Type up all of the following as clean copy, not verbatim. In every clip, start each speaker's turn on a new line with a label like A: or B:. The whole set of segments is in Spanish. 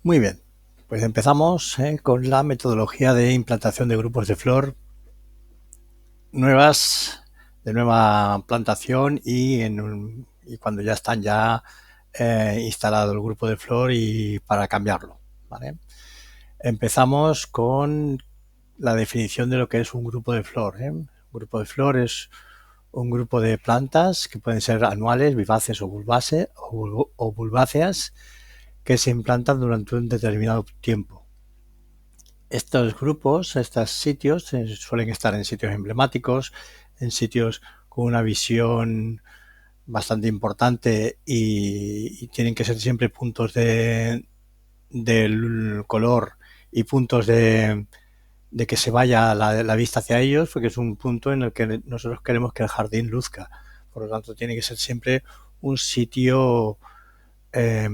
A: Muy bien, pues empezamos con la metodología de implantación de grupos de flor nuevas, de nueva plantación y cuando ya están instalado el grupo de flor y para cambiarlo. ¿Vale? Empezamos con la definición de lo que es un grupo de flor. Un grupo de flor es un grupo de plantas que pueden ser anuales, vivaces o bulbáceas que se implantan durante un determinado tiempo. Estos grupos, estos sitios, suelen estar en sitios emblemáticos, en sitios con una visión bastante importante y tienen que ser siempre puntos del color y puntos de que se vaya la vista hacia ellos, porque es un punto en el que nosotros queremos que el jardín luzca. Por lo tanto, tiene que ser siempre un sitio eh,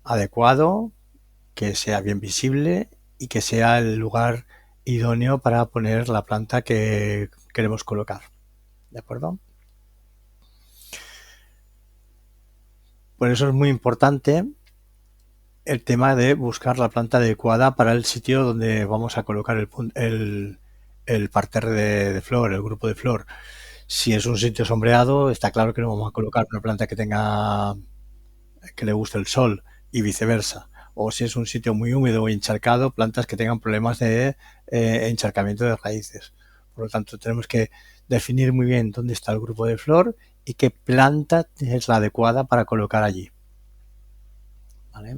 A: adecuado, que sea bien visible y que sea el lugar idóneo para poner la planta que queremos colocar. ¿De acuerdo? Por eso es muy importante el tema de buscar la planta adecuada para el sitio donde vamos a colocar el parterre de flor, el grupo de flor. Si es un sitio sombreado, está claro que no vamos a colocar una planta que le guste el sol y viceversa. O si es un sitio muy húmedo o encharcado, plantas que tengan problemas de encharcamiento de raíces. Por lo tanto, tenemos que definir muy bien dónde está el grupo de flor y qué planta es la adecuada para colocar allí. ¿Vale?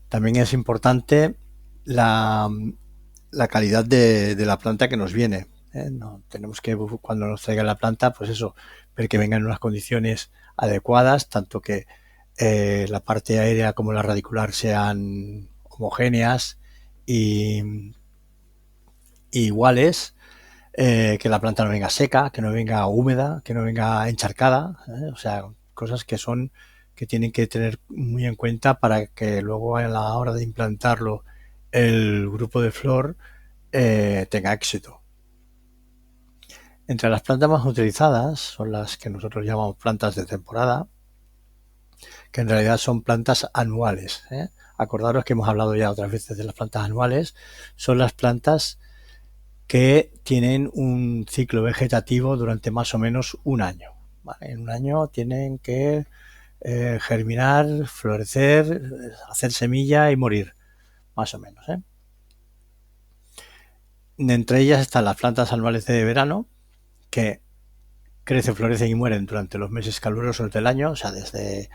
A: También es importante la calidad de la planta que nos viene. No, tenemos que, cuando nos traiga la planta, pues eso, ver que venga en unas condiciones adecuadas, tanto que la parte aérea como la radicular sean homogéneas y iguales, que la planta no venga seca, que no venga húmeda, que no venga encharcada, o sea, cosas que tienen que tener muy en cuenta para que luego a la hora de implantarlo el grupo de flor tenga éxito. Entre las plantas más utilizadas son las que nosotros llamamos plantas de temporada, que en realidad son plantas anuales. Acordaros que hemos hablado ya otras veces de las plantas anuales. Son las plantas que tienen un ciclo vegetativo durante más o menos un año. ¿Vale? En un año tienen que germinar, florecer, hacer semilla y morir, más o menos. Entre ellas están las plantas anuales de verano, que crecen, florecen y mueren durante los meses calurosos del año, o sea, desde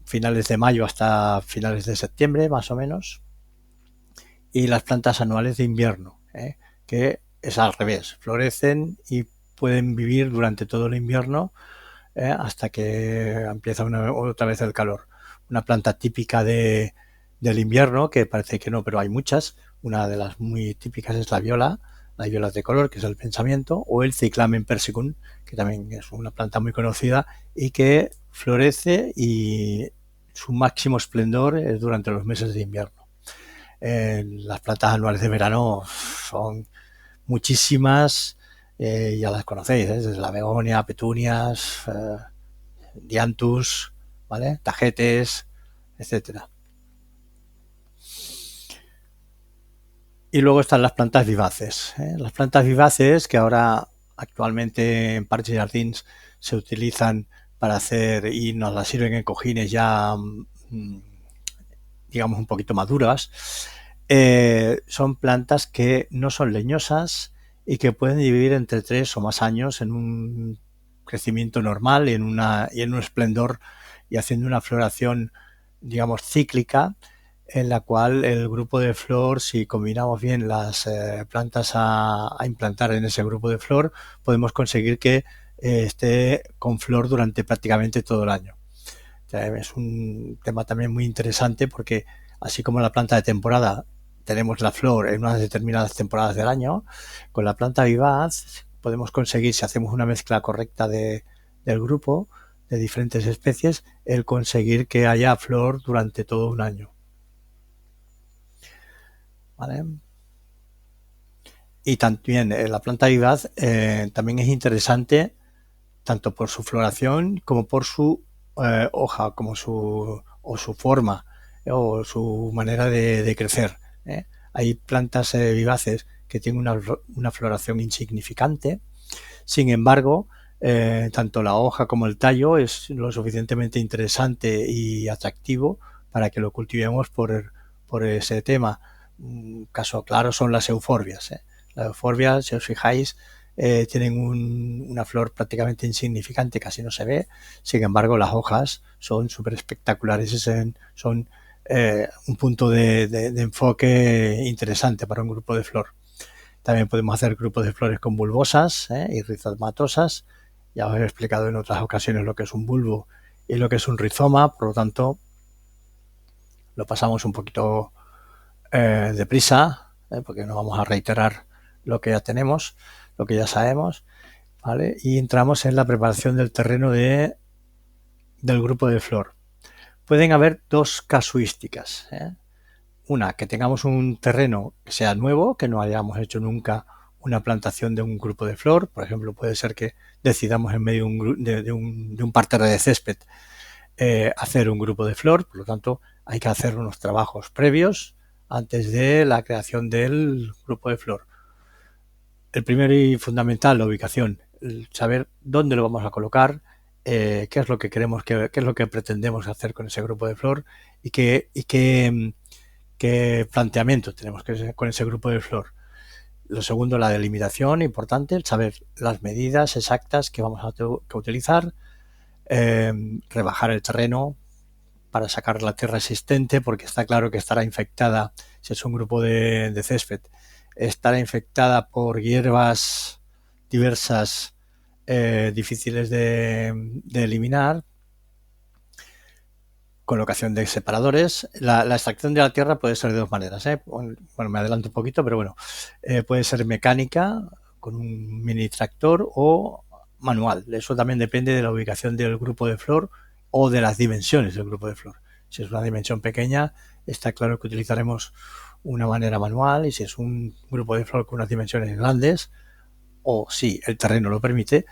A: finales de mayo hasta finales de septiembre, más o menos. Y las plantas anuales de invierno, que es al revés, florecen y pueden vivir durante todo el invierno hasta que empieza otra vez el calor. Una planta típica del invierno, que parece que no, pero hay muchas. Una de las muy típicas es la viola de color, que es el pensamiento, o el Cyclamen persicum, que también es una planta muy conocida y que florece y su máximo esplendor es durante los meses de invierno. Las plantas anuales de verano son muchísimas, ya las conocéis, desde la begonia, petunias, dianthus, ¿vale? Tagetes, etcétera. Y luego están las plantas vivaces. Las plantas vivaces, que ahora actualmente en parques y jardines se utilizan para hacer y nos las sirven en cojines ya, digamos, un poquito maduras, son plantas que no son leñosas y que pueden vivir entre 3 o más años en un crecimiento normal y en un esplendor y haciendo una floración, digamos, cíclica, en la cual el grupo de flor, si combinamos bien las plantas a implantar en ese grupo de flor, podemos conseguir que esté con flor durante prácticamente todo el año. O sea, es un tema también muy interesante porque así como la planta de temporada tenemos la flor en unas determinadas temporadas del año, con la planta vivaz podemos conseguir, si hacemos una mezcla correcta del grupo de diferentes especies, el conseguir que haya flor durante todo un año. ¿Vale? Y también la planta vivaz también es interesante tanto por su floración como por su hoja, o su forma. o su manera de crecer. Hay plantas vivaces que tienen una floración insignificante. Sin embargo, tanto la hoja como el tallo es lo suficientemente interesante y atractivo para que lo cultivemos por ese tema. Un caso claro son las euforbias. Las euforbias, si os fijáis, tienen una flor prácticamente insignificante, casi no se ve. Sin embargo, las hojas son súper espectaculares, son un punto de enfoque interesante para un grupo de flor. También podemos hacer grupos de flores con bulbosas y rizomatosas. Ya os he explicado en otras ocasiones lo que es un bulbo y lo que es un rizoma, por lo tanto lo pasamos un poquito deprisa, porque no vamos a reiterar lo que ya tenemos, lo que ya sabemos, ¿vale? Y entramos en la preparación del terreno del grupo de flor. Pueden haber dos casuísticas. Una, que tengamos un terreno que sea nuevo, que no hayamos hecho nunca una plantación de un grupo de flor. Por ejemplo, puede ser que decidamos en medio de un parterre de césped hacer un grupo de flor, por lo tanto hay que hacer unos trabajos previos antes de la creación del grupo de flor. El primero y fundamental, la ubicación, el saber dónde lo vamos a colocar, qué es lo que queremos, qué es lo que pretendemos hacer con ese grupo de flor y qué planteamiento tenemos con ese grupo de flor. Lo segundo, la delimitación, importante, el saber las medidas exactas que vamos a utilizar, rebajar el terreno para sacar la tierra existente, porque está claro que estará infectada, si es un grupo de césped, estará infectada por hierbas diversas difíciles de eliminar. Colocación de separadores. La extracción de la tierra puede ser de dos maneras. Bueno, me adelanto un poquito, pero bueno, puede ser mecánica con un mini tractor o manual. Eso también depende de la ubicación del grupo de flor o de las dimensiones del grupo de flor. Si es una dimensión pequeña, está claro que utilizaremos una manera manual, y si es un grupo de flor con unas dimensiones grandes, o si el terreno lo permite,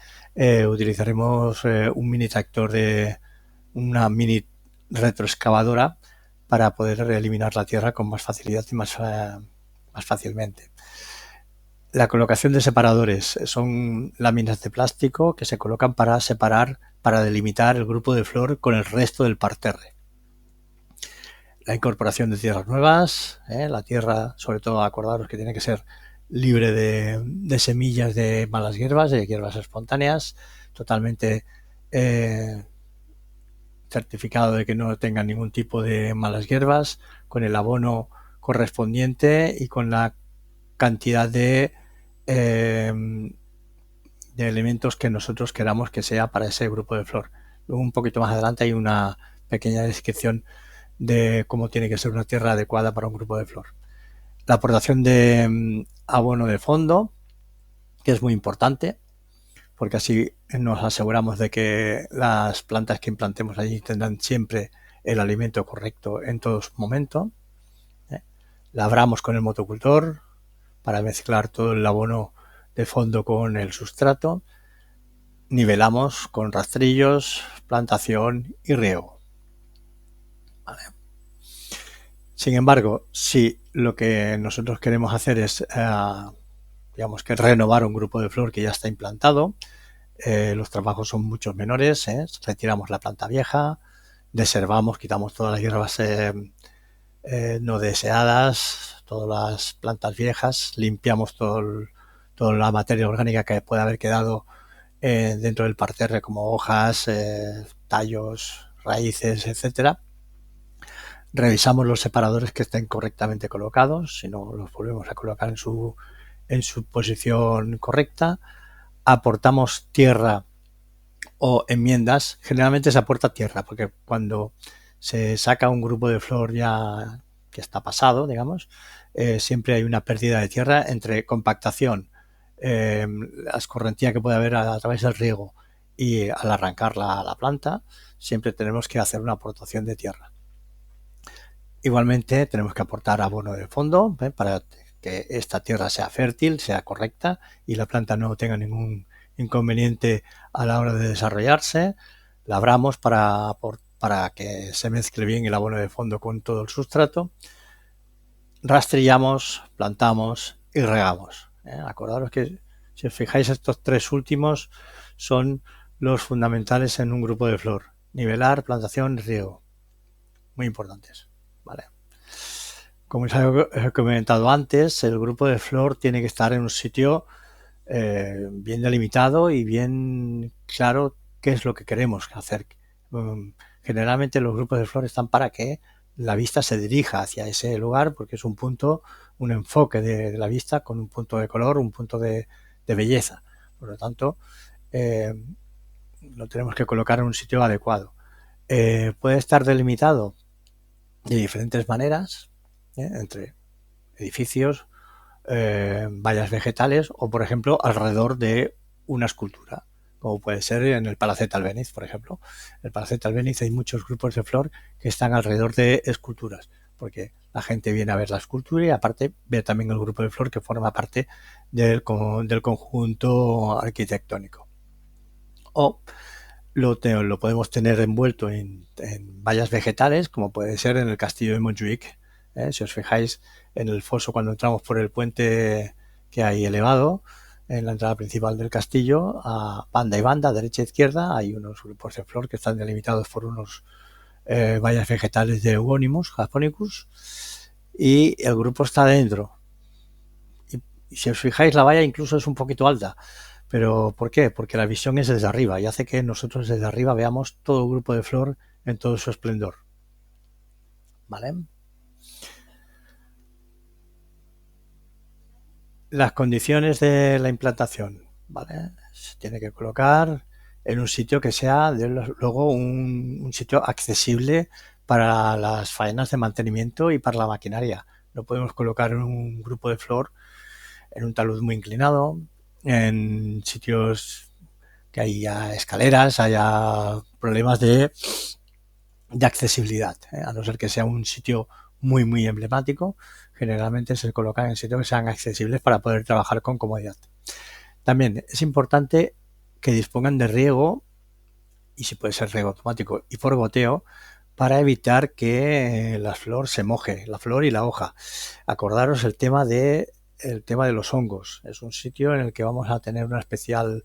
A: utilizaremos un mini tractor de una mini retroexcavadora para poder eliminar la tierra con más facilidad y más fácilmente. La colocación de separadores son láminas de plástico que se colocan para separar, para delimitar el grupo de flor con el resto del parterre. La incorporación de tierras nuevas, la tierra, sobre todo acordaros que tiene que ser libre de semillas de malas hierbas, de hierbas espontáneas, totalmente certificado de que no tenga ningún tipo de malas hierbas, con el abono correspondiente y con la cantidad de elementos que nosotros queramos que sea para ese grupo de flor. Luego, un poquito más adelante, hay una pequeña descripción de cómo tiene que ser una tierra adecuada para un grupo de flor. La aportación de abono de fondo, que es muy importante, porque así nos aseguramos de que las plantas que implantemos allí tendrán siempre el alimento correcto en todo momento. Labramos con el motocultor para mezclar todo el abono de fondo con el sustrato. Nivelamos con rastrillos, plantación y riego. Vale. Sin embargo, si lo que nosotros queremos hacer es digamos que renovar un grupo de flor que ya está implantado, los trabajos son mucho menores. Retiramos la planta vieja, deservamos, quitamos todas las hierbas no deseadas, todas las plantas viejas, limpiamos toda la materia orgánica que puede haber quedado dentro del parterre, como hojas, tallos, raíces, etcétera. Revisamos los separadores que estén correctamente colocados, si no los volvemos a colocar en su posición correcta. Aportamos tierra o enmiendas. Generalmente se aporta tierra, porque cuando se saca un grupo de flor ya que está pasado, digamos, siempre hay una pérdida de tierra entre compactación, la escorrentía que puede haber a través del riego, y al arrancar la planta siempre tenemos que hacer una aportación de tierra. Igualmente tenemos que aportar abono de fondo para que esta tierra sea fértil, sea correcta y la planta no tenga ningún inconveniente a la hora de desarrollarse. Labramos para para que se mezcle bien el abono de fondo con todo el sustrato. Rastrillamos, plantamos y regamos. Acordaros que, si os fijáis, estos tres últimos son los fundamentales en un grupo de flor: nivelar, plantación y riego. Muy importantes, ¿vale? Como os he comentado antes, el grupo de flor tiene que estar en un sitio bien delimitado y bien claro qué es lo que queremos hacer. Generalmente los grupos de flor están para que la vista se dirija hacia ese lugar, porque es un punto, un enfoque de la vista con un punto de color, un punto de belleza. Por lo tanto, lo tenemos que colocar en un sitio adecuado. Puede estar delimitado de diferentes maneras, entre edificios, vallas vegetales o, por ejemplo, alrededor de una escultura, como puede ser en el Palacete Albéniz, por ejemplo. En el Palacete Albéniz hay muchos grupos de flor que están alrededor de esculturas, porque la gente viene a ver la escultura y aparte ve también el grupo de flor que forma parte del conjunto arquitectónico. O lo podemos tener envuelto en vallas vegetales, como puede ser en el castillo de Montjuic. Si os fijáis en el foso, cuando entramos por el puente que hay elevado en la entrada principal del castillo, a banda y banda, derecha e izquierda, hay unos grupos de flor que están delimitados por unos vallas vegetales de Euonymus japonicus, y el grupo está dentro. Y si os fijáis, la valla incluso es un poquito alta. ¿Pero por qué? Porque la visión es desde arriba y hace que nosotros desde arriba veamos todo el grupo de flor en todo su esplendor. ¿Vale? Las condiciones de la implantación. ¿Vale? Se tiene que colocar en un sitio que sea luego un sitio accesible para las faenas de mantenimiento y para la maquinaria. No podemos colocar un grupo de flor en un talud muy inclinado, en sitios que haya escaleras, haya problemas de accesibilidad, a no ser que sea un sitio muy emblemático. Generalmente se colocan en sitios que sean accesibles para poder trabajar con comodidad. También es importante que dispongan de riego, y si puede ser riego automático y por goteo, para evitar que la flor se moje, la flor y la hoja. Acordaros el tema de los hongos. Es un sitio en el que vamos a tener un especial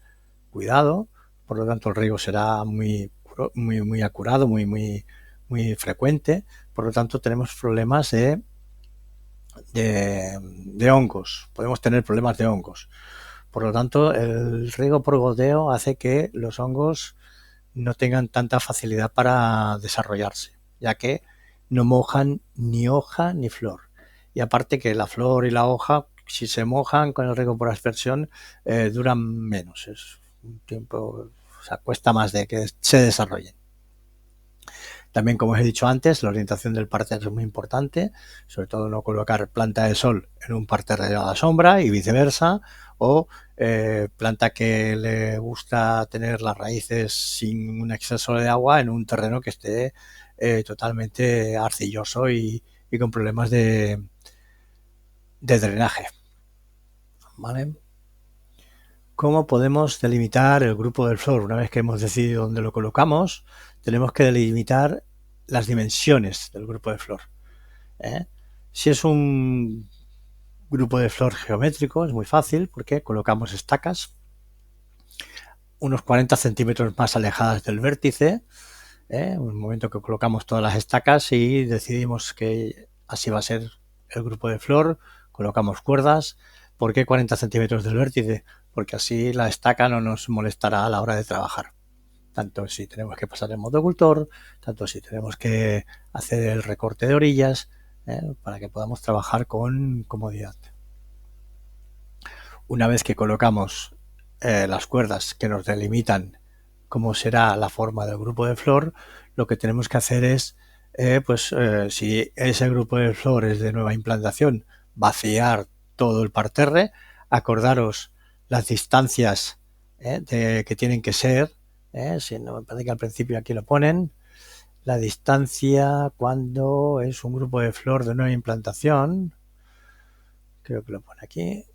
A: cuidado, por lo tanto el riego será muy acurado, muy frecuente. Por lo tanto, tenemos problemas de hongos. Podemos tener problemas de hongos. Por lo tanto, el riego por goteo hace que los hongos no tengan tanta facilidad para desarrollarse, ya que no mojan ni hoja ni flor. Y aparte que la flor y la hoja, si se mojan con el riego por aspersión, duran menos. Es un tiempo, o sea, cuesta más de que se desarrollen. También, como os he dicho antes, la orientación del parterre es muy importante, sobre todo no colocar planta de sol en un parterre a la sombra y viceversa, o planta que le gusta tener las raíces sin un exceso de agua en un terreno que esté totalmente arcilloso y con problemas de drenaje. ¿Vale? ¿Cómo podemos delimitar el grupo del flor? Una vez que hemos decidido dónde lo colocamos, tenemos que delimitar las dimensiones del grupo de flor. Si es un grupo de flor geométrico, es muy fácil porque colocamos estacas unos 40 centímetros más alejadas del vértice, un momento que colocamos todas las estacas y decidimos que así va a ser el grupo de flor, colocamos cuerdas. ¿Por qué 40 centímetros del vértice? Porque así la estaca no nos molestará a la hora de trabajar. Tanto si tenemos que pasar el motocultor, tanto si tenemos que hacer el recorte de orillas, para que podamos trabajar con comodidad. Una vez que colocamos las cuerdas que nos delimitan cómo será la forma del grupo de flor, lo que tenemos que hacer es, si ese grupo de flor es de nueva implantación, vaciar todo el parterre. Acordaros las distancias que tienen que ser, si no, me parece que al principio aquí lo ponen, la distancia cuando es un grupo de flor de nueva implantación, creo que lo pone aquí.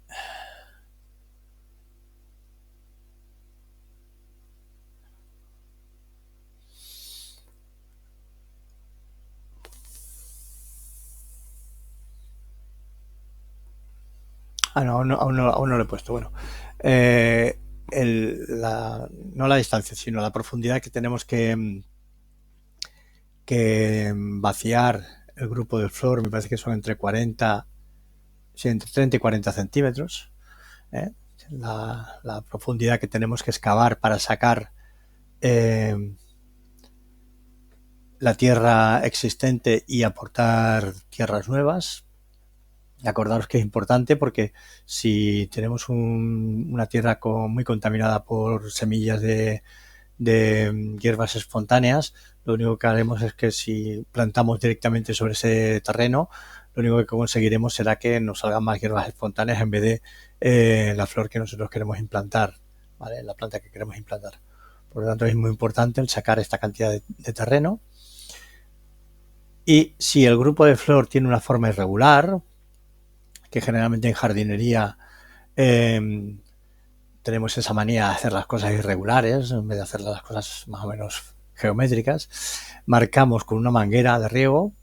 A: No, aún no lo he puesto. Bueno, eh, no la distancia, sino la profundidad que tenemos que vaciar el grupo de flor, me parece que son entre 40, sí, entre 30 y 40 centímetros. ¿eh? La profundidad que tenemos que excavar para sacar la tierra existente y aportar tierras nuevas. Acordaros que es importante porque si tenemos una tierra muy contaminada por semillas de hierbas espontáneas, lo único que haremos es que si plantamos directamente sobre ese terreno, lo único que conseguiremos será que nos salgan más hierbas espontáneas en vez de la flor que nosotros queremos implantar, ¿vale? La planta que queremos implantar. Por lo tanto, es muy importante el sacar esta cantidad de terreno. Y si el grupo de flor tiene una forma irregular, que generalmente en jardinería tenemos esa manía de hacer las cosas irregulares en vez de hacer las cosas más o menos geométricas, marcamos con una manguera de riego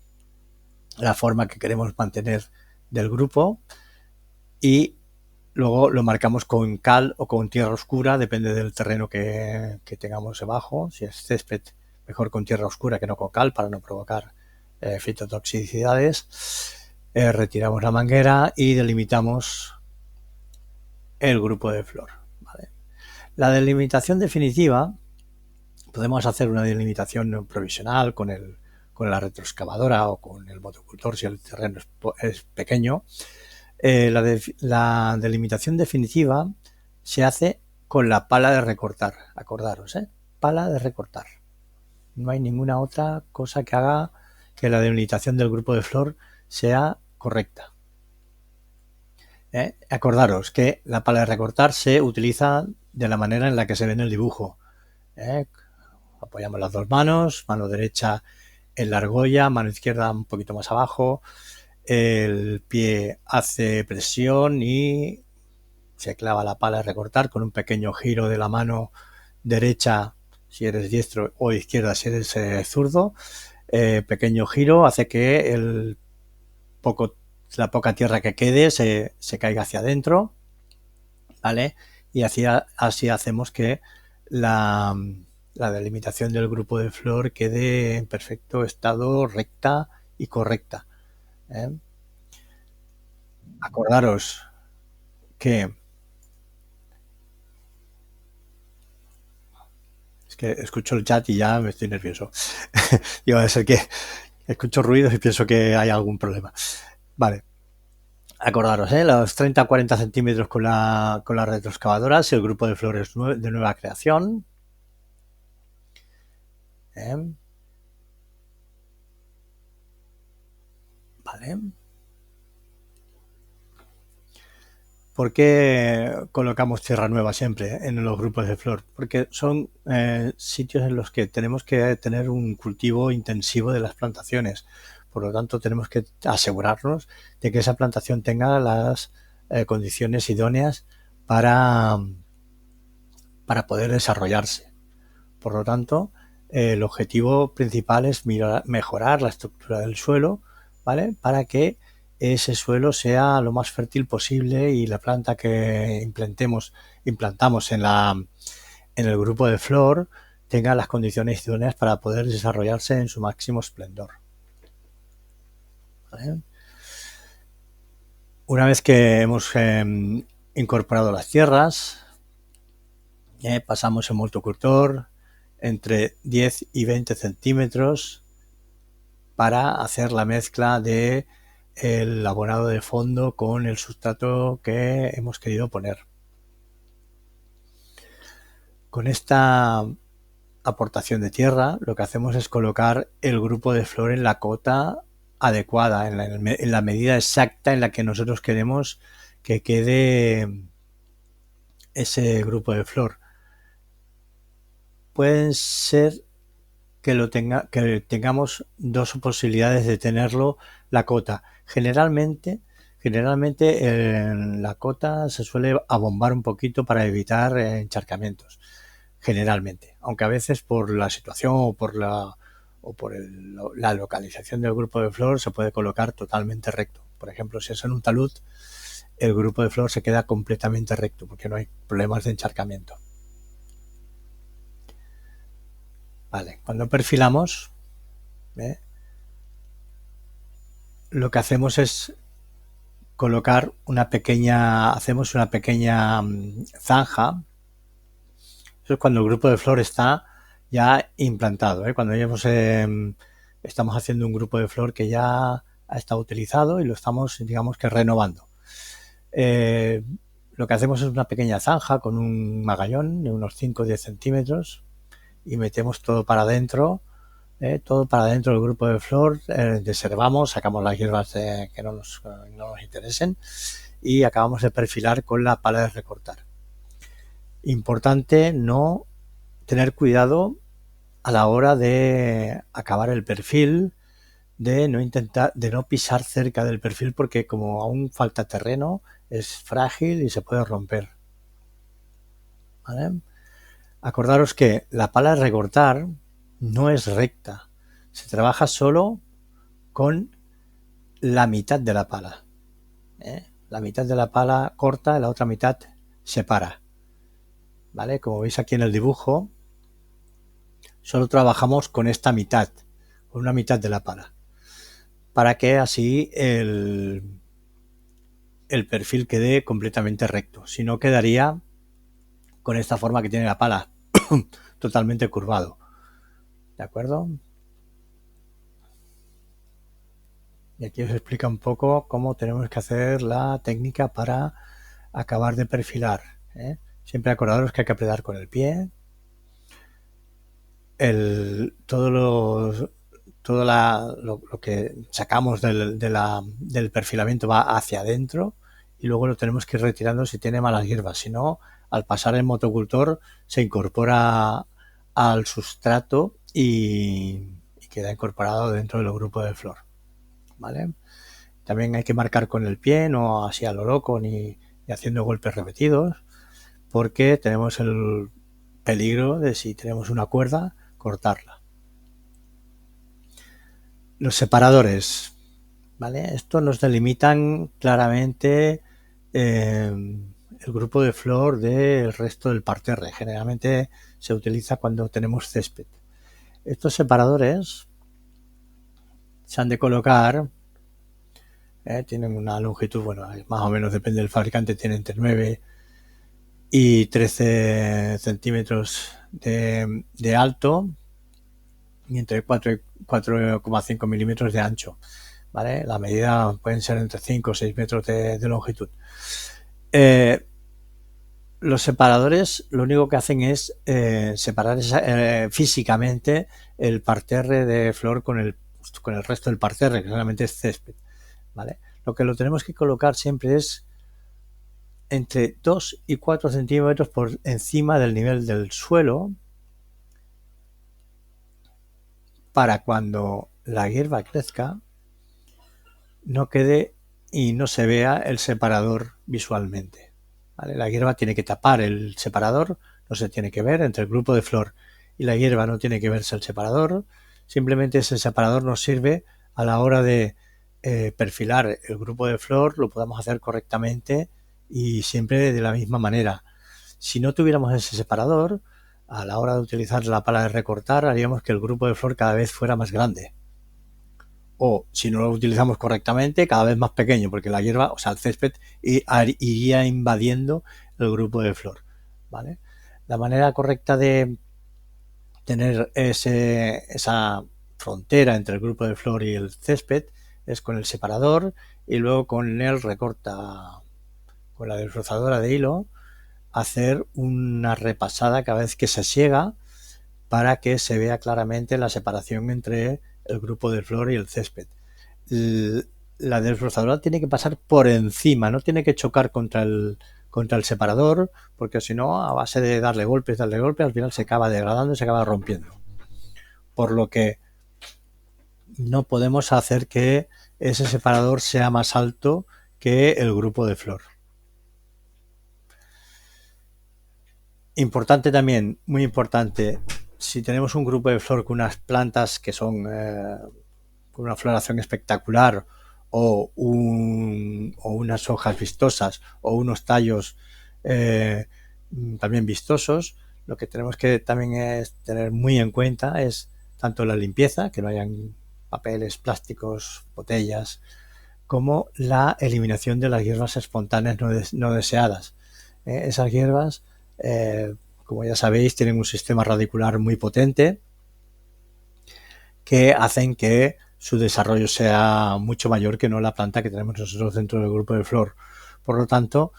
A: la forma que queremos mantener del grupo y luego lo marcamos con cal o con tierra oscura, depende del terreno que tengamos debajo. Si es césped, mejor con tierra oscura que no con cal para no provocar fitotoxicidades. Retiramos la manguera y delimitamos el grupo de flor. ¿Vale? La delimitación definitiva, podemos hacer una delimitación provisional con la retroexcavadora o con el motocultor si el terreno es pequeño. La delimitación definitiva se hace con la pala de recortar, acordaros, pala de recortar. No hay ninguna otra cosa que haga que la delimitación del grupo de flor sea correcta. Acordaros que la pala de recortar se utiliza de la manera en la que se ve en el dibujo. Apoyamos las dos manos, mano derecha en la argolla, mano izquierda un poquito más abajo, el pie hace presión y se clava la pala de recortar con un pequeño giro de la mano derecha si eres diestro o izquierda si eres zurdo. Pequeño giro hace que la poca tierra que quede se caiga hacia adentro, ¿vale? Y así hacemos que la delimitación del grupo de flor quede en perfecto estado, recta y correcta. Acordaros que es que escucho el chat y ya me estoy nervioso. Digo, debe ser que escucho ruidos y pienso que hay algún problema. Vale. Acordaros, los 30 a 40 centímetros con la retroexcavadora si el grupo de flores de nueva creación. Vale. ¿Por qué colocamos tierra nueva siempre en los grupos de flor? Porque son sitios en los que tenemos que tener un cultivo intensivo de las plantaciones. Por lo tanto, tenemos que asegurarnos de que esa plantación tenga las condiciones idóneas para poder desarrollarse. Por lo tanto, el objetivo principal es mejorar la estructura del suelo, ¿vale? Para que ese suelo sea lo más fértil posible y la planta que implantamos en el grupo de flor tenga las condiciones idóneas para poder desarrollarse en su máximo esplendor. ¿Vale? Una vez que hemos incorporado las tierras, pasamos el motocultor entre 10 y 20 centímetros para hacer la mezcla de el abonado de fondo con el sustrato que hemos querido poner. Con esta aportación de tierra lo que hacemos es colocar el grupo de flor en la cota adecuada, en la medida exacta en la que nosotros queremos que quede ese grupo de flor. Pueden ser que tengamos dos posibilidades de tenerlo la cota. Generalmente en la cota se suele abombar un poquito para evitar encharcamientos. Generalmente, aunque a veces por la situación o por la localización del grupo de flor se puede colocar totalmente recto. Por ejemplo, si es en un talud, el grupo de flor se queda completamente recto porque no hay problemas de encharcamiento. Vale, cuando perfilamos, lo que hacemos es colocar hacemos una pequeña zanja. Eso es cuando el grupo de flor está ya implantado, cuando ya estamos haciendo un grupo de flor que ya ha estado utilizado y lo estamos, digamos que, renovando. Lo que hacemos es una pequeña zanja con un magallón de unos 5 o 10 centímetros y metemos todo para adentro, del grupo de flor, deservamos, sacamos las hierbas que no nos interesen y acabamos de perfilar con la pala de recortar. Importante no tener cuidado a la hora de acabar el perfil, de no pisar cerca del perfil porque como aún falta terreno, es frágil y se puede romper. ¿Vale? Acordaros que la pala de recortar no es recta. Se trabaja solo con la mitad de la pala. La mitad de la pala corta y la otra mitad separa. ¿Vale? Como veis aquí en el dibujo, solo trabajamos con esta mitad, con una mitad de la pala, para que así el perfil quede completamente recto. Si no, quedaría con esta forma que tiene la pala, totalmente curvado. ¿De acuerdo? Y aquí os explica un poco cómo tenemos que hacer la técnica para acabar de perfilar. Siempre acordaros que hay que apretar con el pie. Todo lo que sacamos del perfilamiento va hacia adentro y luego lo tenemos que ir retirando si tiene malas hierbas. Si no, al pasar el motocultor se incorpora al sustrato y queda incorporado dentro del grupo de flor. ¿Vale? También hay que marcar con el pie, no así a lo loco ni haciendo golpes repetidos, porque tenemos el peligro de, si tenemos una cuerda, cortarla. Los separadores, ¿vale? Estos nos delimitan claramente el grupo de flor del resto del parterre. Generalmente se utiliza cuando tenemos césped. Estos separadores se han de colocar, tienen una longitud, bueno, más o menos depende del fabricante, tiene entre 9 y 13 centímetros de alto y entre 4 y 4,5 milímetros de ancho. ¿Vale? La medida pueden ser entre 5 o 6 metros de longitud. Los separadores lo único que hacen es separar físicamente el parterre de flor con el resto del parterre, que realmente es césped. ¿Vale? Lo que lo tenemos que colocar siempre es entre 2 y 4 centímetros por encima del nivel del suelo, para cuando la hierba crezca no quede y no se vea el separador visualmente. ¿Vale? La hierba tiene que tapar el separador, no se tiene que ver. Entre el grupo de flor y la hierba no tiene que verse el separador, simplemente ese separador nos sirve a la hora de perfilar el grupo de flor, lo podamos hacer correctamente y siempre de la misma manera. Si no tuviéramos ese separador, a la hora de utilizar la pala de recortar, haríamos que el grupo de flor cada vez fuera más grande. O, si no lo utilizamos correctamente, cada vez más pequeño, porque la hierba, o sea, el césped, iría invadiendo el grupo de flor. ¿Vale? La manera correcta de tener esa frontera entre el grupo de flor y el césped es con el separador y luego con la desbrozadora de hilo, hacer una repasada cada vez que se siega para que se vea claramente la separación entre el grupo de flor y el césped. La desbrozadora tiene que pasar por encima, no tiene que chocar contra el separador, porque si no, a base de darle golpes, al final se acaba degradando y se acaba rompiendo. Por lo que no podemos hacer que ese separador sea más alto que el grupo de flor. Importante también, muy importante, si tenemos un grupo de flor con unas plantas que son con una floración espectacular o unas hojas vistosas o unos tallos también vistosos, lo que tenemos que también es tener muy en cuenta es tanto la limpieza, que no hayan papeles, plásticos, botellas, como la eliminación de las hierbas espontáneas no deseadas. Esas hierbas, como ya sabéis, tienen un sistema radicular muy potente que hacen que su desarrollo sea mucho mayor que no la planta que tenemos nosotros dentro del grupo de flor. Por lo tanto,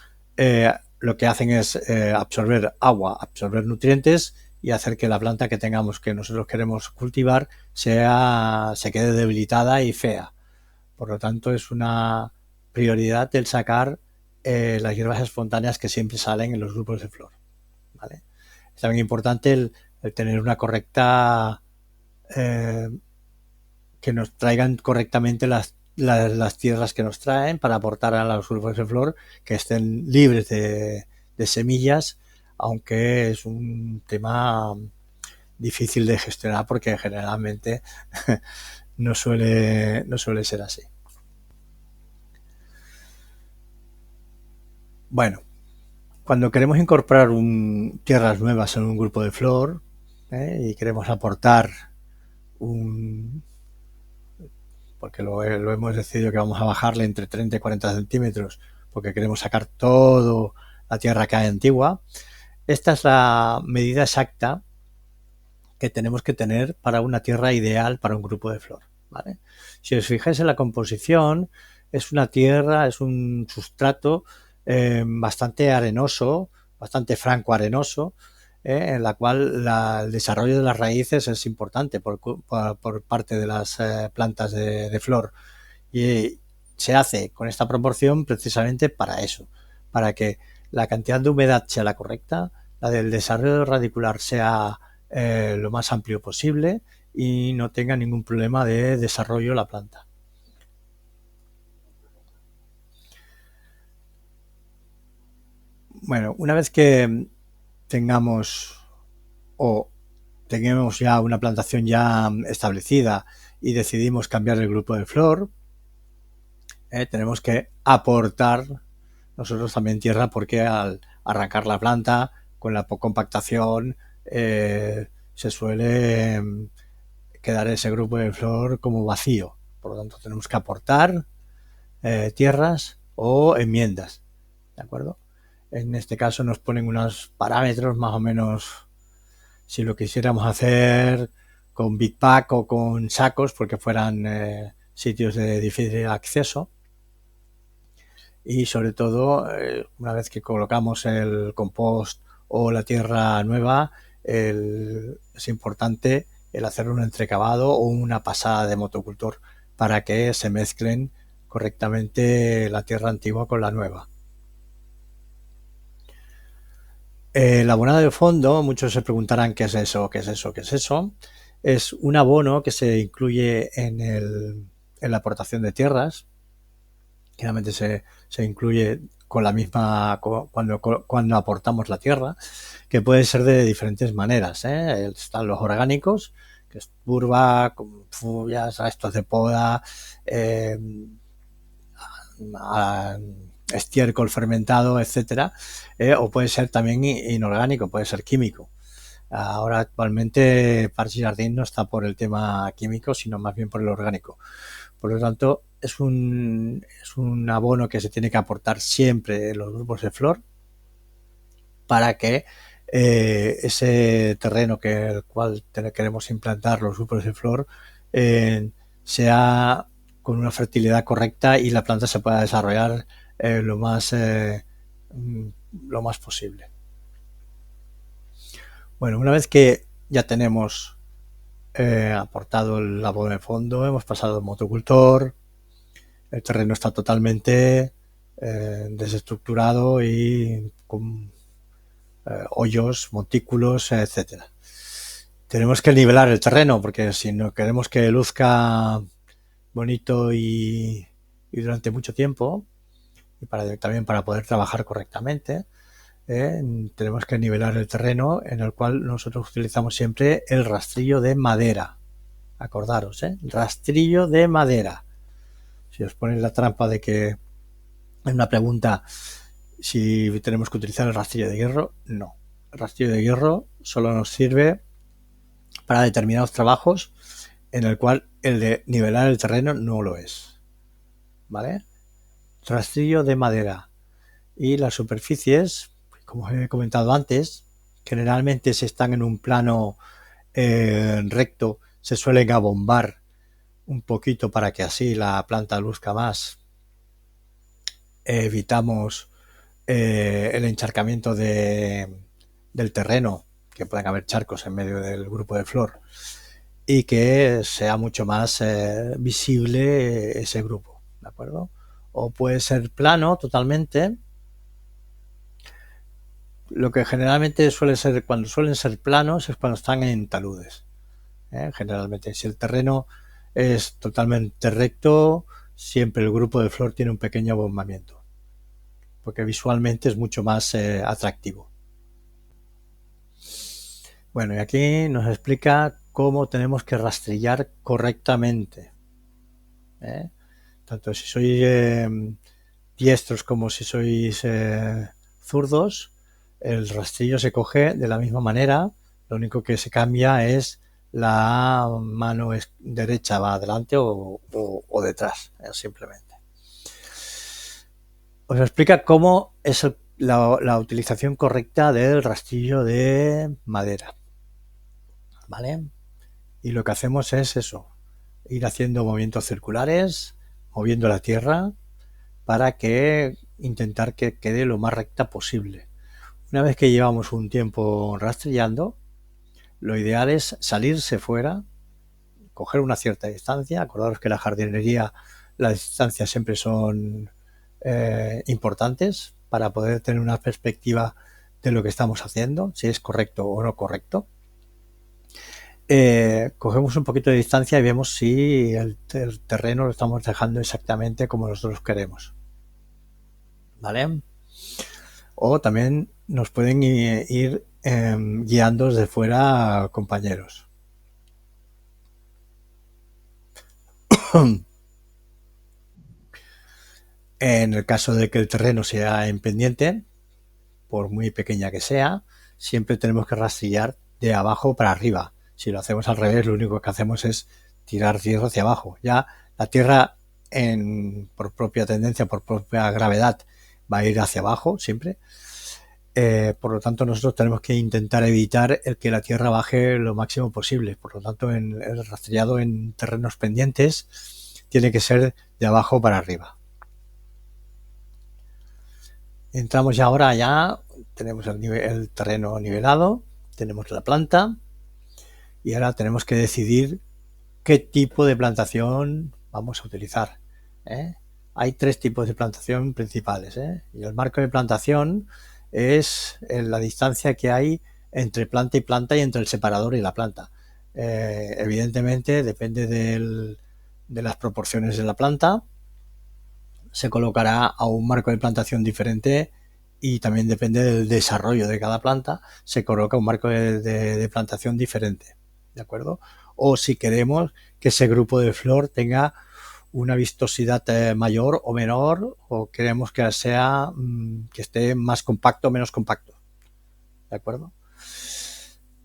A: lo que hacen es absorber agua, absorber nutrientes y hacer que la planta que tengamos, que nosotros queremos cultivar, se quede debilitada y fea. Por lo tanto, es una prioridad el sacar las hierbas espontáneas que siempre salen en los grupos de flor, ¿vale? Es también importante el tener una correcta que nos traigan correctamente las tierras que nos traen para aportar a los grupos de flor, que estén libres de semillas, aunque es un tema difícil de gestionar porque generalmente no suele ser así. Bueno, cuando queremos incorporar tierras nuevas en un grupo de flor y queremos aportar porque lo hemos decidido que vamos a bajarle entre 30 y 40 centímetros porque queremos sacar toda la tierra que hay antigua. Esta es la medida exacta que tenemos que tener para una tierra ideal para un grupo de flor, ¿vale? Si os fijáis en la composición, es una tierra, es un sustrato bastante arenoso, bastante franco arenoso, en la cual el desarrollo de las raíces es importante por parte de las plantas de flor, y se hace con esta proporción precisamente para eso, para que la cantidad de humedad sea la correcta, la del desarrollo radicular sea lo más amplio posible y no tenga ningún problema de desarrollo la planta. Bueno, una vez que tengamos ya una plantación ya establecida y decidimos cambiar el grupo de flor, tenemos que aportar nosotros también tierra, porque al arrancar la planta con la compactación se suele quedar ese grupo de flor como vacío. Por lo tanto, tenemos que aportar tierras o enmiendas, ¿de acuerdo? En este caso nos ponen unos parámetros más o menos, si lo quisiéramos hacer con Big Pack o con sacos, porque fueran sitios de difícil acceso. Y sobre todo, una vez que colocamos el compost o la tierra nueva, es importante el hacer un entrecavado o una pasada de motocultor para que se mezclen correctamente la tierra antigua con la nueva. El abonado de fondo, muchos se preguntarán qué es eso, qué es eso, qué es eso. Es un abono que se incluye en la aportación de tierras. Generalmente se incluye con la misma cuando aportamos la tierra, que puede ser de diferentes maneras. Están los orgánicos, que es turba, fullas, restos de poda, estiércol fermentado, etcétera, o puede ser también inorgánico, puede ser químico. Ahora actualmente Parche Jardín no está por el tema químico, sino más bien por el orgánico. Por lo tanto, es un abono que se tiene que aportar siempre en los grupos de flor para que ese terreno el cual queremos implantar los grupos de flor sea con una fertilidad correcta y la planta se pueda desarrollar lo más posible. Bueno, una vez que ya tenemos aportado el abono de fondo, hemos pasado el motocultor, el terreno está totalmente desestructurado y con hoyos, montículos, etcétera. Tenemos que nivelar el terreno, porque si no queremos que luzca bonito y durante mucho tiempo, y también para poder trabajar correctamente, tenemos que nivelar el terreno, en el cual nosotros utilizamos siempre el rastrillo de madera. Acordaros, rastrillo de madera. Si os ponen la trampa de que en una pregunta si tenemos que utilizar el rastrillo de hierro, no. El rastrillo de hierro solo nos sirve para determinados trabajos en el cual el de nivelar el terreno no lo es. ¿Vale? Rastrillo de madera. Y las superficies, como he comentado antes, generalmente si están en un plano recto, se suelen abombar un poquito para que así la planta luzca más. Evitamos el encharcamiento del terreno, que pueden haber charcos en medio del grupo de flor, y que sea mucho más visible ese grupo, ¿de acuerdo? O puede ser plano totalmente. Lo que generalmente suele ser, cuando suelen ser planos, es cuando están en taludes. Generalmente, si el terreno es totalmente recto, siempre el grupo de flor tiene un pequeño abombamiento, porque visualmente es mucho más atractivo. Bueno, y aquí nos explica cómo tenemos que rastrillar correctamente. Tanto si sois diestros como si sois zurdos, el rastrillo se coge de la misma manera, lo único que se cambia es la mano derecha va adelante o detrás, simplemente. Os explica cómo es la utilización correcta del rastrillo de madera. ¿Vale? Y lo que hacemos es eso, ir haciendo movimientos circulares, moviendo la tierra para que intentar que quede lo más recta posible. Una vez que llevamos un tiempo rastrillando, lo ideal es salirse fuera, coger una cierta distancia. Acordaros que en la jardinería las distancias siempre son importantes para poder tener una perspectiva de lo que estamos haciendo, si es correcto o no correcto. Cogemos un poquito de distancia y vemos si el terreno lo estamos dejando exactamente como nosotros queremos. ¿Vale? O también nos pueden ir guiando desde fuera compañeros. En el caso de que el terreno sea en pendiente, por muy pequeña que sea, siempre tenemos que rastrillar de abajo para arriba. Si lo hacemos al revés, lo único que hacemos es tirar tierra hacia abajo. Ya la tierra, por propia tendencia, por propia gravedad, va a ir hacia abajo siempre. Por lo tanto, nosotros tenemos que intentar evitar el que la tierra baje lo máximo posible. Por lo tanto, en el rastrillado en terrenos pendientes tiene que ser de abajo para arriba. Entramos ya ahora, ya tenemos el terreno nivelado, tenemos la planta y ahora tenemos que decidir qué tipo de plantación vamos a utilizar. Hay 3 tipos de plantación principales, y el marco de plantación es la distancia que hay entre planta y planta y entre el separador y la planta. Evidentemente depende de las proporciones de la planta, se colocará a un marco de plantación diferente y también depende del desarrollo de cada planta, se coloca un marco de plantación diferente, ¿de acuerdo? O si queremos que ese grupo de flor tenga una vistosidad mayor o menor, o queremos que sea que esté más compacto o menos compacto, ¿de acuerdo?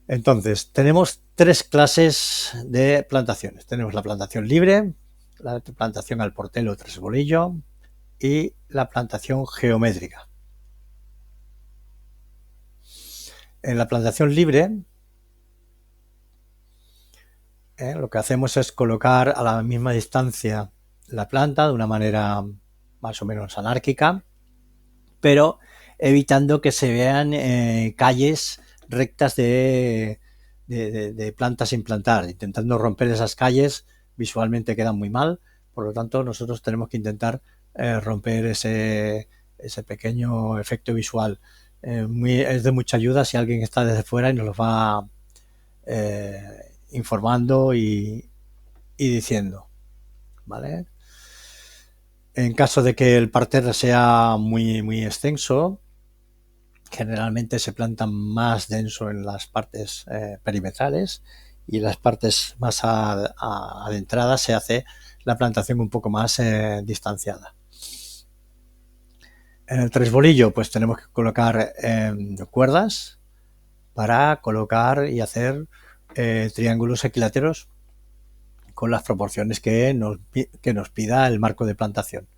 A: Entonces, tenemos 3 clases de plantaciones. Tenemos la plantación libre, la plantación al portelo o tresbolillo y la plantación geométrica. En la plantación libre, lo que hacemos es colocar a la misma distancia la planta de una manera más o menos anárquica, pero evitando que se vean calles rectas de plantas sin plantar, intentando romper esas calles. Visualmente quedan muy mal, por lo tanto nosotros tenemos que intentar romper ese pequeño efecto visual. Es de mucha ayuda si alguien está desde fuera y nos lo va informando y diciendo, ¿vale? En caso de que el parterre sea muy extenso, generalmente se planta más denso en las partes perimetrales y las partes más adentradas se hace la plantación un poco más distanciada. En el tresbolillo pues tenemos que colocar cuerdas para colocar y hacer triángulos equiláteros con las proporciones que nos pida el marco de plantación,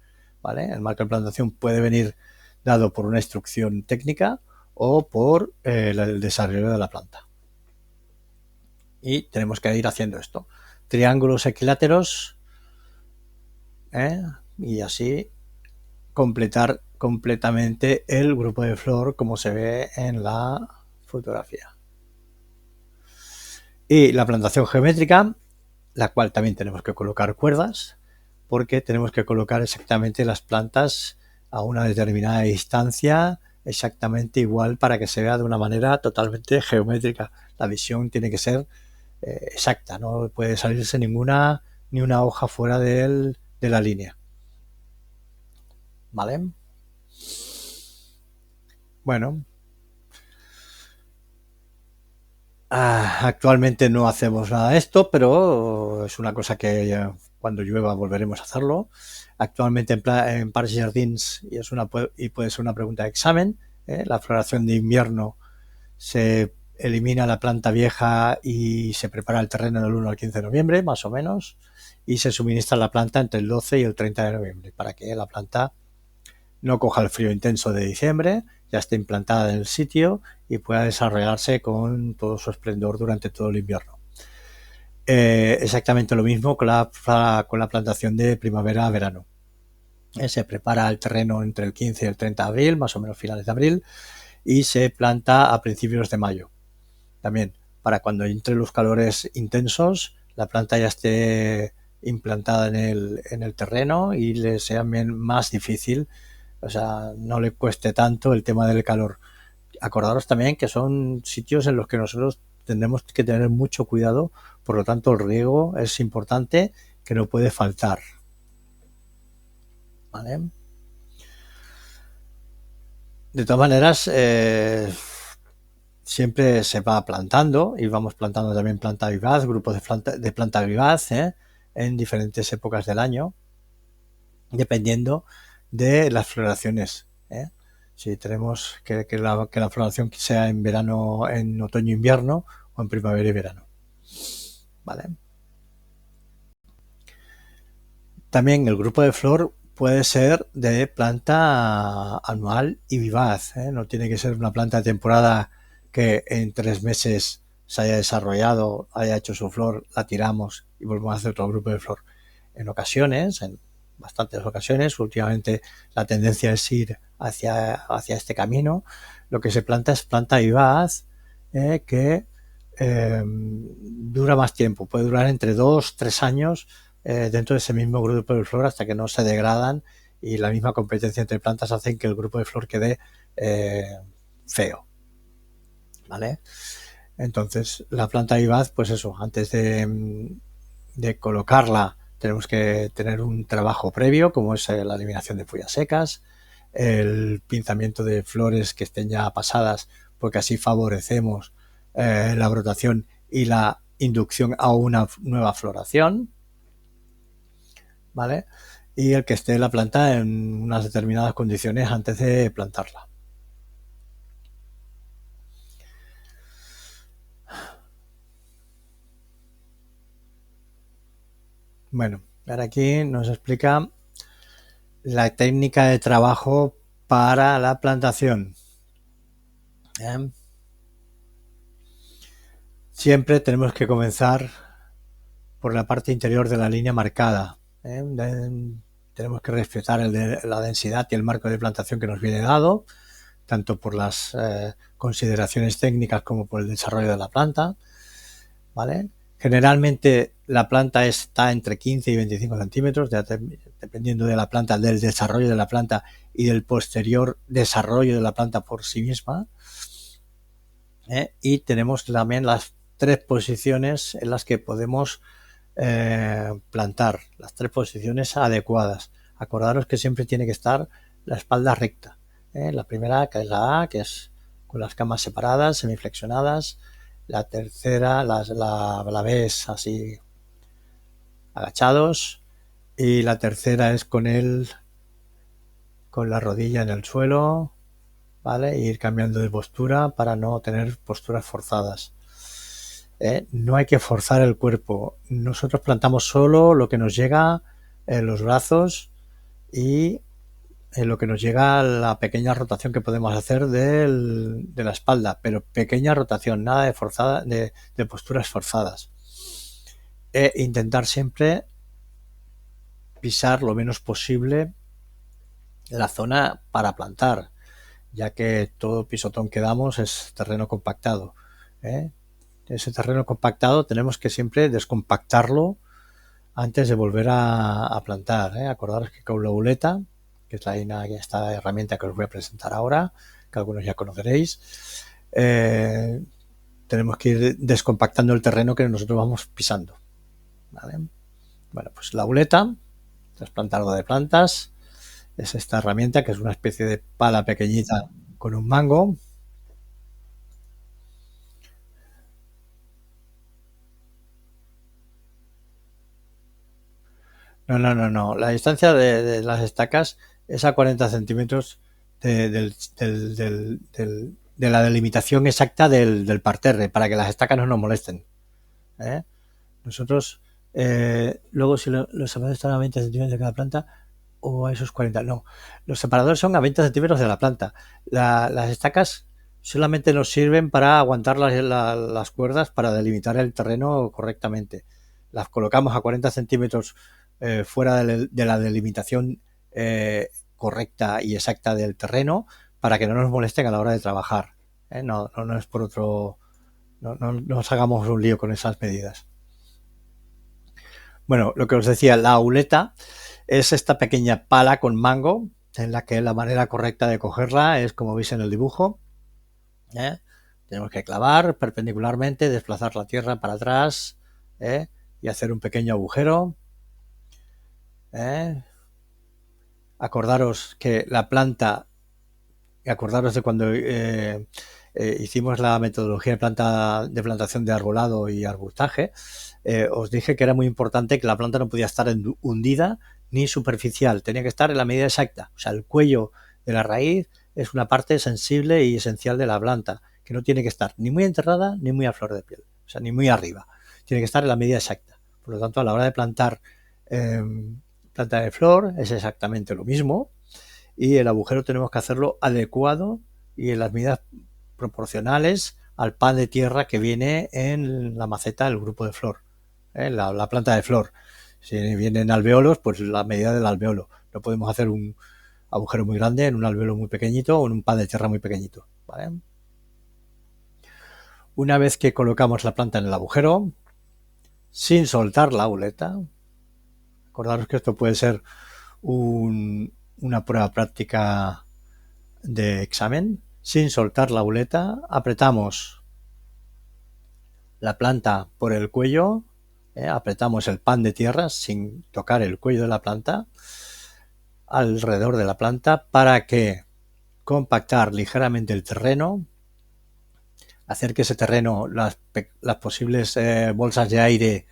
A: ¿vale? El marco de plantación puede venir dado por una instrucción técnica o por el desarrollo de la planta. Y tenemos que ir haciendo esto. Triángulos equiláteros y así completar completamente el grupo de flor como se ve en la fotografía. Y la plantación geométrica, la cual también tenemos que colocar cuerdas, porque tenemos que colocar exactamente las plantas a una determinada distancia, exactamente igual para que se vea de una manera totalmente geométrica. La visión tiene que ser exacta, no puede salirse ni una hoja fuera de la línea. ¿Vale? Bueno, actualmente no hacemos nada de esto, pero es una cosa que cuando llueva volveremos a hacerlo. Actualmente en Parcs Jardins, y puede ser una pregunta de examen, la floración de invierno se elimina la planta vieja y se prepara el terreno del 1 al 15 de noviembre, más o menos, y se suministra la planta entre el 12 y el 30 de noviembre para que la planta no coja el frío intenso de diciembre, ya esté implantada en el sitio y pueda desarrollarse con todo su esplendor durante todo el invierno. Exactamente lo mismo con la plantación de primavera a verano. Se prepara el terreno entre el 15 y el 30 de abril, más o menos finales de abril, y se planta a principios de mayo. También para cuando entre los calores intensos, la planta ya esté implantada en el terreno y le sea más difícil, o sea, no le cueste tanto el tema del calor. Acordaros también que son sitios en los que nosotros tendremos que tener mucho cuidado, por lo tanto el riego es importante, que no puede faltar. ¿Vale? De todas maneras, siempre se va plantando y vamos plantando también planta vivaz, grupos de planta vivaz en diferentes épocas del año, dependiendo de las floraciones. Si tenemos que la floración sea en verano, en otoño, invierno o en primavera y verano. ¿Vale? También el grupo de flor puede ser de planta anual y vivaz. No tiene que ser una planta de temporada que en 3 meses se haya desarrollado, haya hecho su flor, la tiramos y volvemos a hacer otro grupo de flor. En ocasiones, en bastantes ocasiones, últimamente la tendencia es ir hacia este camino. Lo que se planta es planta vivaz que dura más tiempo, puede durar entre 2-3 años dentro de ese mismo grupo de flor hasta que no se degradan y la misma competencia entre plantas hacen que el grupo de flor quede feo. ¿Vale? Entonces, la planta vivaz, pues eso, antes de colocarla tenemos que tener un trabajo previo, como es la eliminación de follas secas, el pinzamiento de flores que estén ya pasadas, porque así favorecemos la brotación y la inducción a una nueva floración, ¿vale? Y el que esté la planta en unas determinadas condiciones antes de plantarla. Bueno, ahora aquí nos explica la técnica de trabajo para la plantación. Siempre tenemos que comenzar por la parte interior de la línea marcada. Tenemos que respetar la densidad y el marco de plantación que nos viene dado, tanto por las consideraciones técnicas como por el desarrollo de la planta. ¿Vale? Generalmente la planta está entre 15 y 25 centímetros, dependiendo de la planta, del desarrollo de la planta y del posterior desarrollo de la planta por sí misma. Y tenemos también las 3 posiciones en las que podemos plantar, las 3 posiciones adecuadas. Acordaros que siempre tiene que estar la espalda recta. La primera, que es la A, que es con las camas separadas, semiflexionadas. La tercera la ves así agachados, y la tercera es con la rodilla en el suelo, ¿vale? E ir cambiando de postura para no tener posturas forzadas. No hay que forzar el cuerpo. Nosotros plantamos solo lo que nos llega en los brazos y en lo que nos llega la pequeña rotación que podemos hacer de la espalda, pero pequeña rotación, nada de posturas forzadas. Intentar siempre pisar lo menos posible la zona para plantar, ya que todo pisotón que damos es terreno compactado. Ese terreno compactado tenemos que siempre descompactarlo antes de volver a plantar. Acordaros que con la uleta, que es esta herramienta que os voy a presentar ahora, que algunos ya conoceréis, tenemos que ir descompactando el terreno que nosotros vamos pisando. ¿Vale? Bueno, pues la uleta, trasplantador de plantas, es esta herramienta que es una especie de pala pequeñita con un mango. No. La distancia de las estacas es a 40 centímetros de la delimitación exacta del parterre, para que las estacas no nos molesten. Nosotros, luego si los separadores están a 20 centímetros de cada planta, o a esos 40, no. Los separadores son a 20 centímetros de la planta. Las estacas solamente nos sirven para aguantar las cuerdas para delimitar el terreno correctamente. Las colocamos a 40 centímetros fuera de la delimitación correcta y exacta del terreno, para que no nos molesten a la hora de trabajar. No es por otro... No nos hagamos un lío con esas medidas. Bueno, lo que os decía, la auleta es esta pequeña pala con mango, en la que la manera correcta de cogerla es como veis en el dibujo. Tenemos que clavar perpendicularmente, desplazar la tierra para atrás y hacer un pequeño agujero. Acordaros que la planta, acordaros de cuando hicimos la metodología de plantación de arbolado y arbustaje, os dije que era muy importante que la planta no podía estar hundida ni superficial, tenía que estar en la medida exacta. O sea, el cuello de la raíz es una parte sensible y esencial de la planta, que no tiene que estar ni muy enterrada ni muy a flor de piel, o sea, ni muy arriba. Tiene que estar en la medida exacta. Por lo tanto, a la hora de plantar planta de flor es exactamente lo mismo, y el agujero tenemos que hacerlo adecuado y en las medidas proporcionales al pan de tierra que viene en la maceta del grupo de flor, la planta de flor. Si vienen alveolos, pues la medida del alveolo. No podemos hacer un agujero muy grande en un alveolo muy pequeñito o en un pan de tierra muy pequeñito. ¿Vale? Una vez que colocamos la planta en el agujero, sin soltar la auleta, acordaros que esto puede ser una prueba práctica de examen, sin soltar la auleta, apretamos la planta por el cuello, apretamos el pan de tierra sin tocar el cuello de la planta, alrededor de la planta, para que compactar ligeramente el terreno, hacer que ese terreno, las posibles bolsas de aire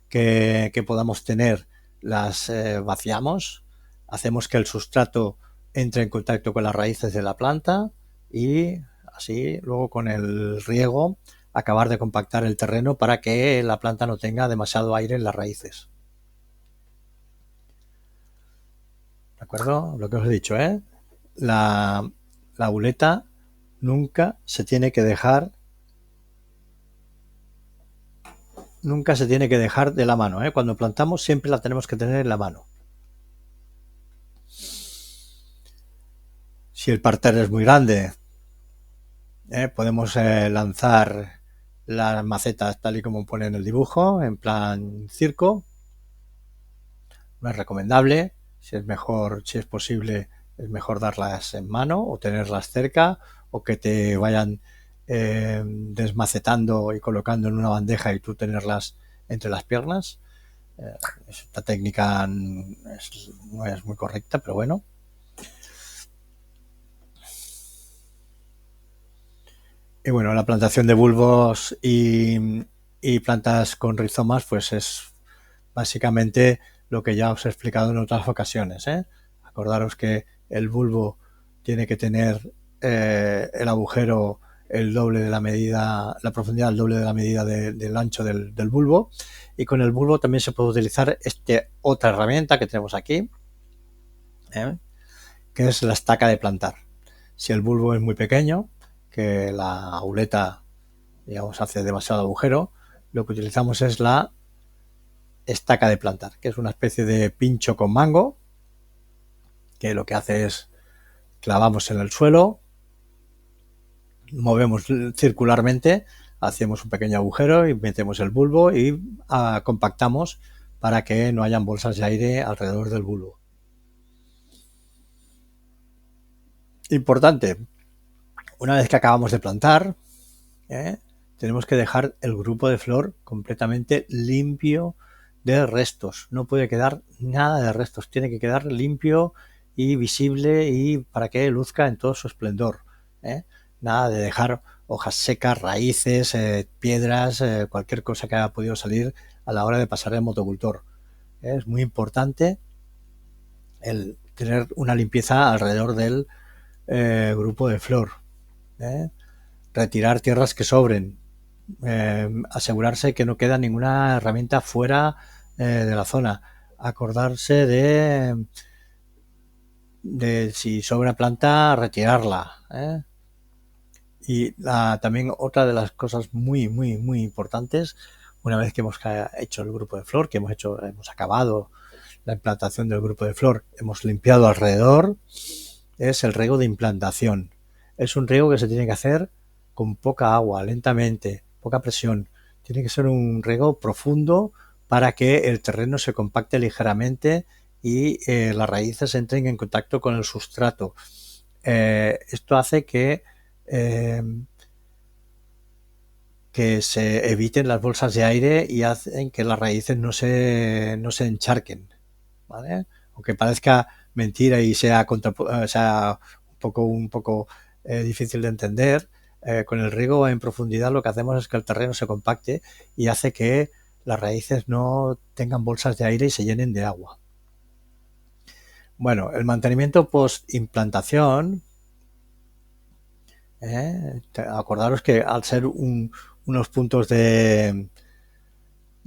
A: que podamos tener, las vaciamos, hacemos que el sustrato entre en contacto con las raíces de la planta y así luego con el riego acabar de compactar el terreno para que la planta no tenga demasiado aire en las raíces. ¿De acuerdo? Lo que os he dicho, la auleta nunca se tiene que dejar de la mano. Cuando plantamos siempre la tenemos que tener en la mano. Si el parterre es muy grande, podemos lanzar las macetas tal y como pone en el dibujo, en plan circo. No es recomendable. Si es posible, es mejor darlas en mano o tenerlas cerca, o que te vayan desmacetando y colocando en una bandeja y tú tenerlas entre las piernas. Esta técnica no es muy correcta, pero bueno. Y bueno, la plantación de bulbos y plantas con rizomas, pues es básicamente lo que ya os he explicado en otras ocasiones, ¿eh? Acordaros que el bulbo tiene que tener el agujero el doble de la medida, la profundidad el doble de la medida del ancho del bulbo, y con el bulbo también se puede utilizar otra herramienta que tenemos aquí, ¿eh? Que es la estaca de plantar. Si el bulbo es muy pequeño, que la auleta, digamos, hace demasiado agujero, lo que utilizamos es la estaca de plantar, que es una especie de pincho con mango, que lo que hace es clavamos en el suelo, movemos circularmente, hacemos un pequeño agujero y metemos el bulbo y compactamos para que no hayan bolsas de aire alrededor del bulbo. Importante, una vez que acabamos de plantar, tenemos que dejar el grupo de flor completamente limpio de restos. No puede quedar nada de restos, tiene que quedar limpio y visible y para que luzca en todo su esplendor. Nada de dejar hojas secas, raíces, piedras, cualquier cosa que haya podido salir a la hora de pasar el motocultor. Es muy importante el tener una limpieza alrededor del grupo de flor. Retirar tierras que sobren, asegurarse que no queda ninguna herramienta fuera de la zona, acordarse de si sobra planta, retirarla. Y también otra de las cosas muy importantes, una vez que hemos hecho el grupo de flor, que hemos acabado la implantación del grupo de flor, hemos limpiado alrededor, es el riego de implantación. Es un riego que se tiene que hacer con poca agua, lentamente, poca presión. Tiene que ser un riego profundo para que el terreno se compacte ligeramente y las raíces entren en contacto con el sustrato. Esto hace que se eviten las bolsas de aire y hacen que las raíces no se encharquen, ¿vale? Aunque parezca mentira y sea un poco difícil de entender, con el riego en profundidad lo que hacemos es que el terreno se compacte y hace que las raíces no tengan bolsas de aire y se llenen de agua. Bueno, el mantenimiento post implantación, acordaros que al ser unos puntos de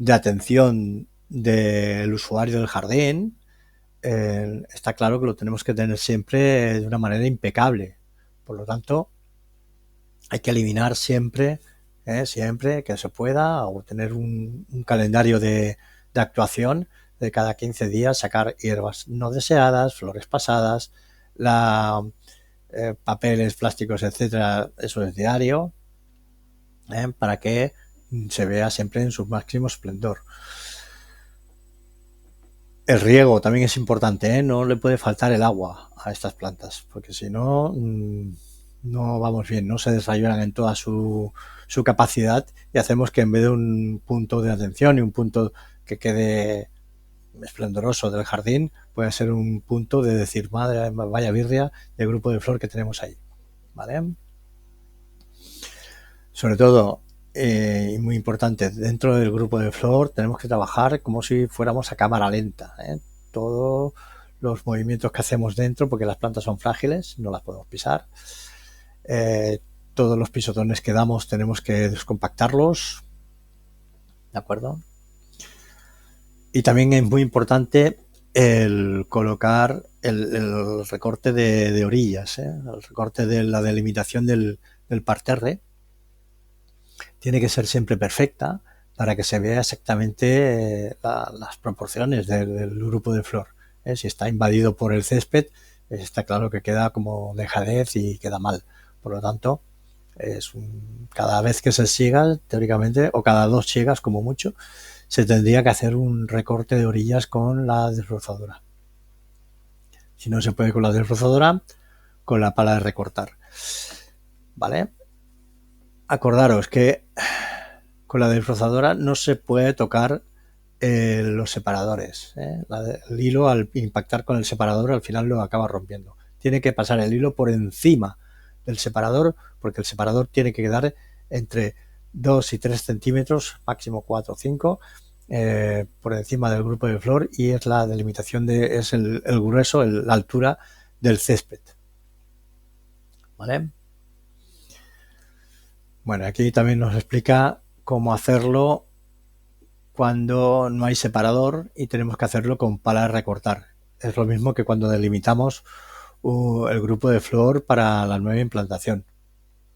A: atención del usuario del jardín, está claro que lo tenemos que tener siempre de una manera impecable. Por lo tanto, hay que eliminar siempre que se pueda, o tener un calendario de actuación de cada 15 días, sacar hierbas no deseadas, flores pasadas, papeles, plásticos, etcétera. Eso es diario, para que se vea siempre en su máximo esplendor. El riego también es importante, no le puede faltar el agua a estas plantas, porque si no, no vamos bien, no se desarrollan en toda su capacidad y hacemos que en vez de un punto de atención y un punto que quede esplendoroso del jardín, puede ser un punto de decir, madre, vaya birria de grupo de flor que tenemos ahí, ¿vale? Sobre todo, y muy importante, dentro del grupo de flor tenemos que trabajar como si fuéramos a cámara lenta, todos los movimientos que hacemos dentro, porque las plantas son frágiles, no las podemos pisar, todos los pisotones que damos tenemos que descompactarlos, ¿de acuerdo? Y también es muy importante el colocar el recorte de orillas, el recorte de la delimitación del parterre tiene que ser siempre perfecta para que se vea exactamente las proporciones del grupo de flor. Si está invadido por el césped, está claro que queda como dejadez y queda mal. Por lo tanto, cada vez que se siega, teóricamente, o cada 2 siegas como mucho, se tendría que hacer un recorte de orillas con la desbrozadora. Si no se puede con la desbrozadora, con la pala de recortar. ¿Vale? Acordaros que con la desbrozadora no se puede tocar los separadores. El hilo, al impactar con el separador, al final lo acaba rompiendo. Tiene que pasar el hilo por encima del separador, porque el separador tiene que quedar entre 2 y 3 centímetros, máximo 4 o 5, por encima del grupo de flor, y es la delimitación es el grueso, la altura del césped. ¿Vale? Bueno, aquí también nos explica cómo hacerlo cuando no hay separador y tenemos que hacerlo con pala de recortar. Es lo mismo que cuando delimitamos el grupo de flor para la nueva implantación.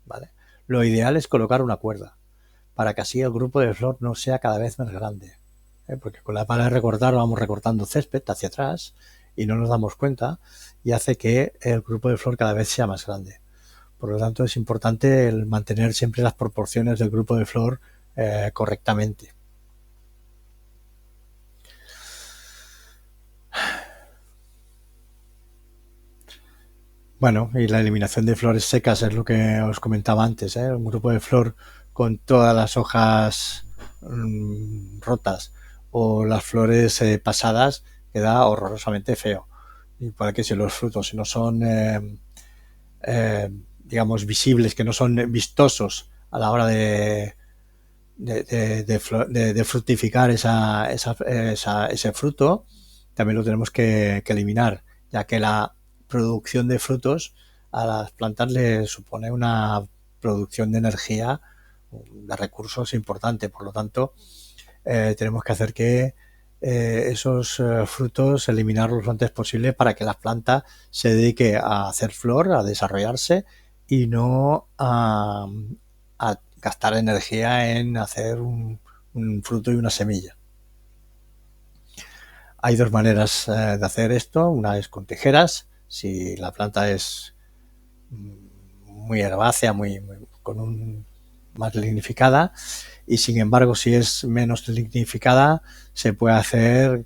A: ¿Vale? Lo ideal es colocar una cuerda para que así el grupo de flor no sea cada vez más grande. Porque con la pala de recortar vamos recortando césped hacia atrás y no nos damos cuenta, y hace que el grupo de flor cada vez sea más grande. Por lo tanto, es importante el mantener siempre las proporciones del grupo de flor correctamente. Bueno, y la eliminación de flores secas es lo que os comentaba antes, ¿eh? Un grupo de flor con todas las hojas rotas o las flores pasadas queda horrorosamente feo. Y para que si los frutos no son, digamos, visibles, que no son vistosos a la hora de fructificar ese fruto, también lo tenemos que eliminar, ya que la producción de frutos a las plantas le supone una producción de energía, de recursos importante. Por lo tanto, tenemos que hacer que esos frutos eliminarlos lo antes posible para que la planta se dedique a hacer flor, a desarrollarse y no a gastar energía en hacer un fruto y una semilla. Hay dos maneras de hacer esto. Una es con tijeras, si la planta es muy herbácea, más lignificada, y sin embargo si es menos lignificada se puede hacer,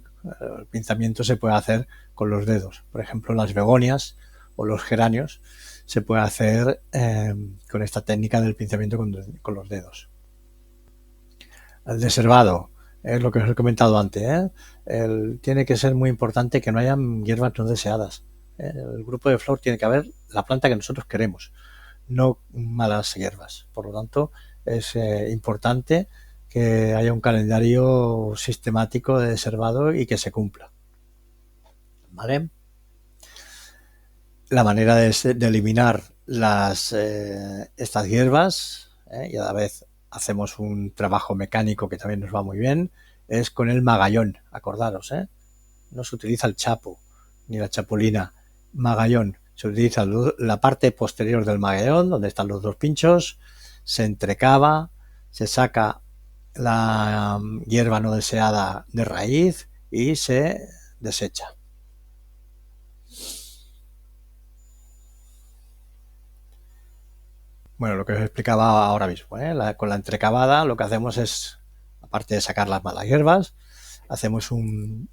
A: el pinzamiento se puede hacer con los dedos. Por ejemplo, las begonias o los geranios se puede hacer con esta técnica del pinzamiento con los dedos. El deservado es lo que os he comentado antes, tiene que ser muy importante que no haya hierbas no deseadas. El grupo de flor tiene que haber la planta que nosotros queremos, no malas hierbas. Por lo tanto, es importante que haya un calendario sistemático de deservado y que se cumpla. ¿Vale? La manera de eliminar estas hierbas, y a la vez hacemos un trabajo mecánico que también nos va muy bien, es con el magallón. Acordaros, no se utiliza el chapo ni la chapulina. Magallón. Se utiliza la parte posterior del magallón, donde están los dos pinchos, se entrecava, se saca la hierba no deseada de raíz y se desecha. Bueno, lo que os explicaba ahora mismo, con la entrecavada lo que hacemos es, aparte de sacar las malas hierbas, hacemos un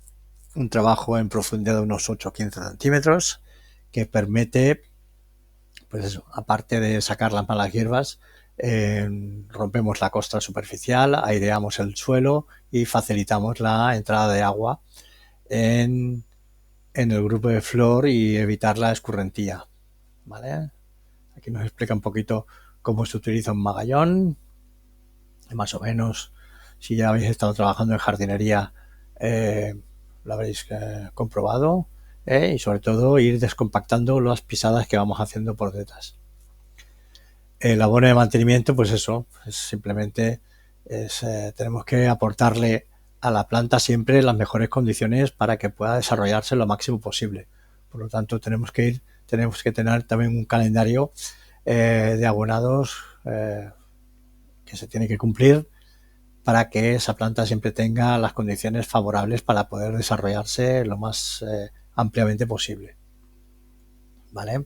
A: trabajo en profundidad de unos 8 o 15 centímetros que permite, pues eso, aparte de sacar las malas hierbas, rompemos la costra superficial, aireamos el suelo y facilitamos la entrada de agua en el grupo de flor y evitar la escurrentía. ¿Vale? Aquí nos explica un poquito cómo se utiliza un magallón, más o menos. Si ya habéis estado trabajando en jardinería, lo habréis comprobado, y sobre todo ir descompactando las pisadas que vamos haciendo por detrás. El abono de mantenimiento, pues eso, simplemente tenemos que aportarle a la planta siempre las mejores condiciones para que pueda desarrollarse lo máximo posible. Por lo tanto, tenemos que tener también un calendario de abonados que se tiene que cumplir para que esa planta siempre tenga las condiciones favorables para poder desarrollarse lo más ampliamente posible. ¿Vale?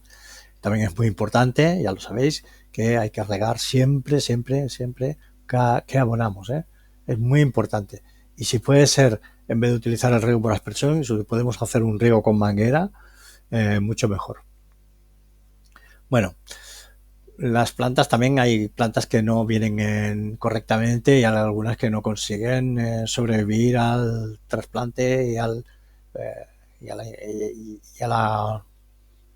A: También es muy importante, ya lo sabéis, que hay que regar siempre que abonamos. Es muy importante. Y si puede ser, en vez de utilizar el riego por aspersión, si podemos hacer un riego con manguera, mucho mejor. Bueno, las plantas también hay plantas que no vienen correctamente y hay algunas que no consiguen sobrevivir al trasplante y a la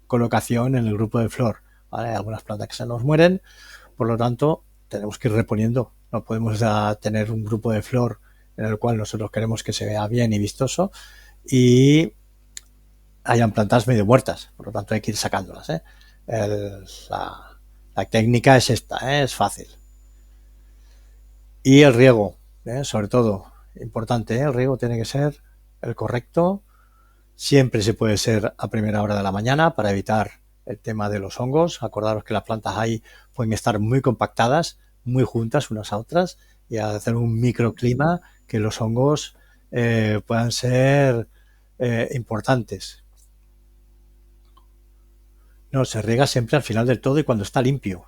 A: colocación en el grupo de flor. ¿vale? Hay algunas plantas que se nos mueren, por lo tanto, tenemos que ir reponiendo. No podemos tener un grupo de flor en el cual nosotros queremos que se vea bien y vistoso y hayan plantas medio muertas, por lo tanto hay que ir sacándolas. La técnica es esta, es fácil. Y el riego, sobre todo, importante, el riego tiene que ser el correcto. Siempre se puede ser a primera hora de la mañana para evitar el tema de los hongos. Acordaros que las plantas ahí pueden estar muy compactadas, muy juntas unas a otras y hacer un microclima que los hongos puedan ser importantes. No, se riega siempre al final del todo y cuando está limpio.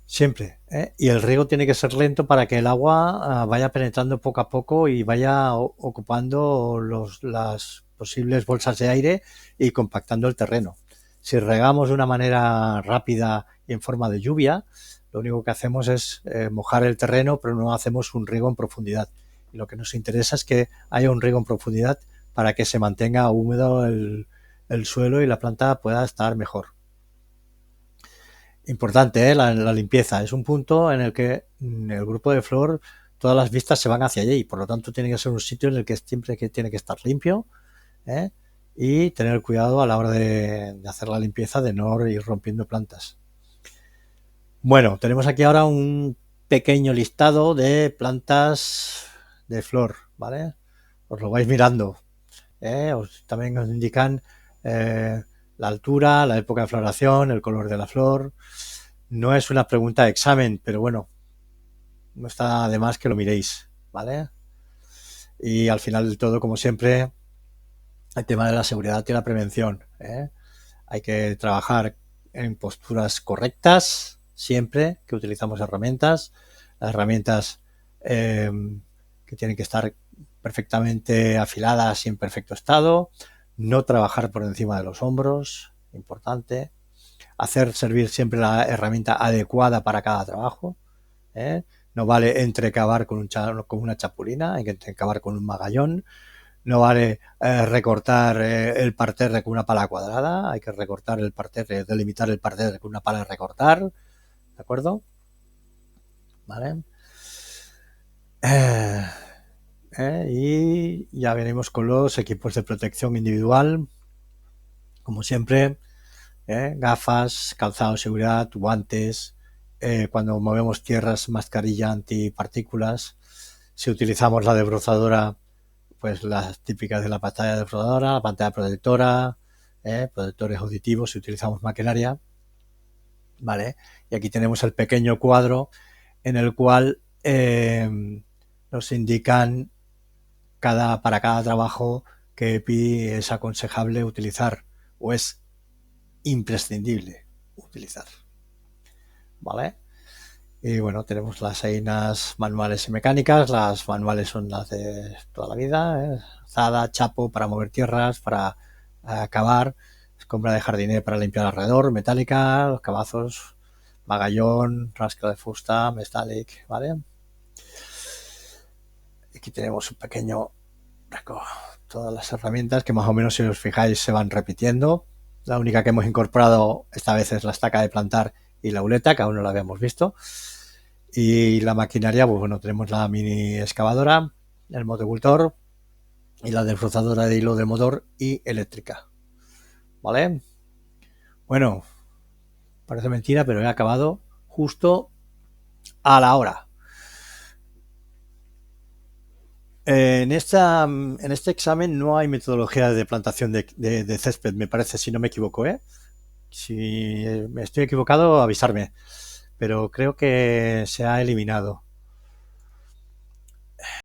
A: Siempre. Y el riego tiene que ser lento para que el agua vaya penetrando poco a poco y vaya ocupando las posibles bolsas de aire y compactando el terreno. Si regamos de una manera rápida y en forma de lluvia, lo único que hacemos es mojar el terreno, pero no hacemos un riego en profundidad. Y lo que nos interesa es que haya un riego en profundidad para que se mantenga húmedo el suelo y la planta pueda estar mejor. Importante, la limpieza. Es un punto en el que el grupo de flor, todas las vistas se van hacia allí. Por lo tanto, tiene que ser un sitio en el que siempre tiene que estar limpio y tener cuidado a la hora de hacer la limpieza, de no ir rompiendo plantas. Bueno, tenemos aquí ahora un pequeño listado de plantas de flor, ¿vale? Os lo vais mirando. También os indican la altura, la época de floración, el color de la flor. No es una pregunta de examen, pero bueno, no está de más que lo miréis, ¿vale? Y al final del todo, como siempre, el tema de la seguridad y la prevención. Hay que trabajar en posturas correctas siempre que utilizamos herramientas. Las herramientas que tienen que estar perfectamente afiladas y en perfecto estado. No trabajar por encima de los hombros, importante. Hacer servir siempre la herramienta adecuada para cada trabajo. No vale entrecavar con una chapulina, hay que entrecavar con un magallón. No vale recortar el parterre con una pala cuadrada, hay que recortar el parterre, delimitar el parterre con una pala de recortar, ¿de acuerdo? ¿Vale? Y ya venimos con los equipos de protección individual, como siempre, gafas, calzado de seguridad, guantes, cuando movemos tierras, mascarilla antipartículas. Si utilizamos la desbrozadora, pues las típicas de la pantalla desbrozadora, la pantalla protectora, protectores auditivos si utilizamos maquinaria, ¿vale? Y aquí tenemos el pequeño cuadro en el cual nos indican para cada trabajo que EPI es aconsejable utilizar o es imprescindible utilizar, ¿vale? Y bueno, tenemos las einas manuales y mecánicas. Las manuales son las de toda la vida, azada, chapo para mover tierras, para cavar, escombra de jardiné para limpiar alrededor, metálica, los cabazos, magallón, rasca de fusta, metallic, ¿vale? Aquí tenemos un pequeño todas las herramientas que más o menos, si os fijáis, se van repitiendo. La única que hemos incorporado esta vez es la estaca de plantar y la uleta, que aún no la habíamos visto. Y la maquinaria, pues bueno, tenemos la mini excavadora, el motocultor y la desbrozadora de hilo de motor y eléctrica. ¿Vale? Bueno, parece mentira, pero he acabado justo a la hora. En este examen no hay metodología de plantación de césped, me parece, si no me equivoco, ¿eh? Si me estoy equivocado, avisarme. Pero creo que se ha eliminado.